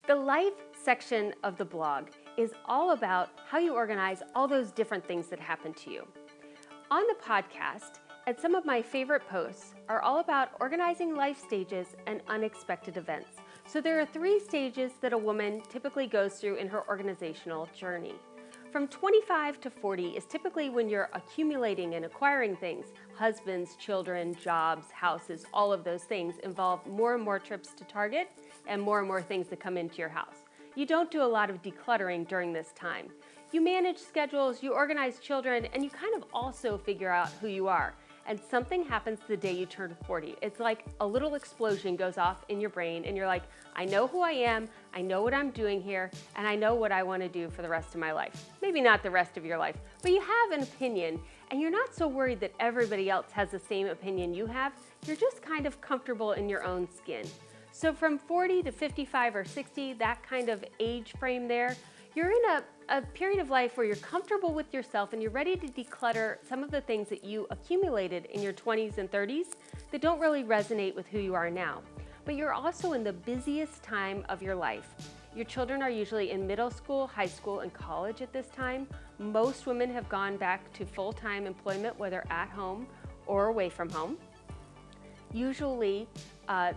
The life section of the blog is all about how you organize all those different things that happen to you. On the podcast, and some of my favorite posts are all about organizing life stages and unexpected events. So there are 3 stages that a woman typically goes through in her organizational journey. From 25 to 40 is typically when you're accumulating and acquiring things. Husbands, children, jobs, houses, all of those things involve more and more trips to Target and more things that come into your house. You don't do a lot of decluttering during this time. You manage schedules, you organize children, and you kind of also figure out who you are. And something happens the day you turn 40. It's like a little explosion goes off in your brain and you're like, I know who I am, I know what I'm doing here, and I know what I want to do for the rest of my life. Maybe not the rest of your life, but you have an opinion and you're not so worried that everybody else has the same opinion you have. You're just kind of comfortable in your own skin. So from 40 to 55 or 60, that kind of age frame there, you're in a period of life where you're comfortable with yourself and you're ready to declutter some of the things that you accumulated in your 20s and 30s that don't really resonate with who you are now. But you're also in the busiest time of your life. Your children are usually in middle school, high school, and college at this time. Most women have gone back to full-time employment, whether at home or away from home. Usually,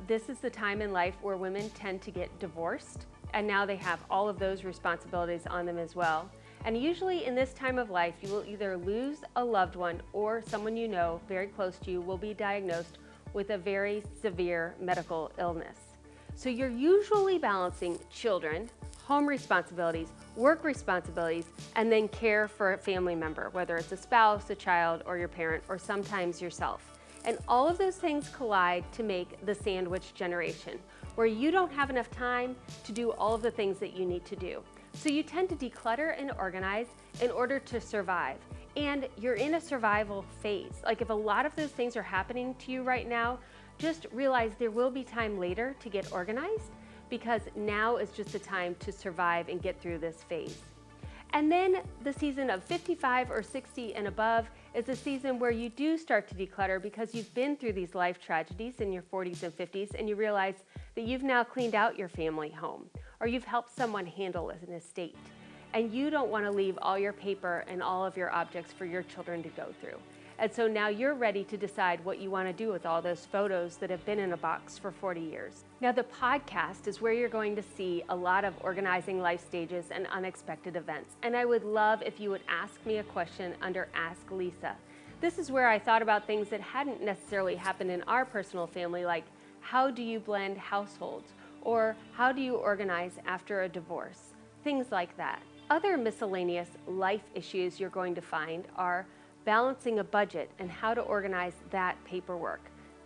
this is the time in life where women tend to get divorced, and now they have all of those responsibilities on them as well. And usually in this time of life, you will either lose a loved one or someone you know very close to you will be diagnosed with a very severe medical illness. So you're usually balancing children, home responsibilities, work responsibilities, and then care for a family member, whether it's a spouse, a child, or your parent, or sometimes yourself. And all of those things collide to make the sandwich generation, where you don't have enough time to do all of the things that you need to do. So you tend to declutter and organize in order to survive. And you're in a survival phase. Like if a lot of those things are happening to you right now, just realize there will be time later to get organized, because now is just the time to survive and get through this phase. And then the season of 55 or 60 and above is a season where you do start to declutter because you've been through these life tragedies in your 40s and 50s and you realize that you've now cleaned out your family home or you've helped someone handle an estate. And you don't want to leave all your paper and all of your objects for your children to go through. And so now you're ready to decide what you want to do with all those photos that have been in a box for 40 years. Now the podcast is where you're going to see a lot of organizing life stages and unexpected events. And I would love if you would ask me a question under Ask Lisa. This is where I thought about things that hadn't necessarily happened in our personal family, like how do you blend households? Or how do you organize after a divorce? Things like that. Other miscellaneous life issues you're going to find are balancing a budget and how to organize that paperwork,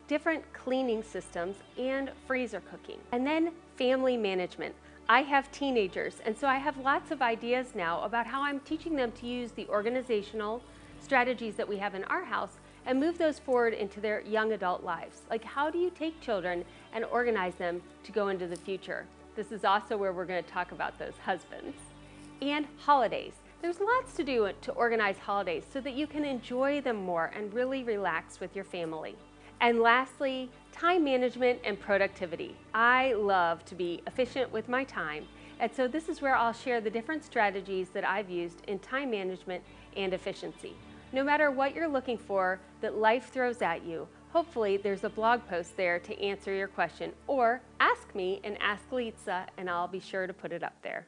different cleaning systems, and freezer cooking. And then family management. I have teenagers, and so I have lots of ideas now about how I'm teaching them to use the organizational strategies that we have in our house and move those forward into their young adult lives. Like how do you take children and organize them to go into the future? This is also where we're going to talk about those husbands. And holidays. There's lots to do to organize holidays so that you can enjoy them more and really relax with your family. And lastly, time management and productivity. I love to be efficient with my time, and so this is where I'll share the different strategies that I've used in time management and efficiency. No matter what you're looking for that life throws at you, hopefully there's a blog post there to answer your question, or ask me and Ask Lisa and I'll be sure to put it up there.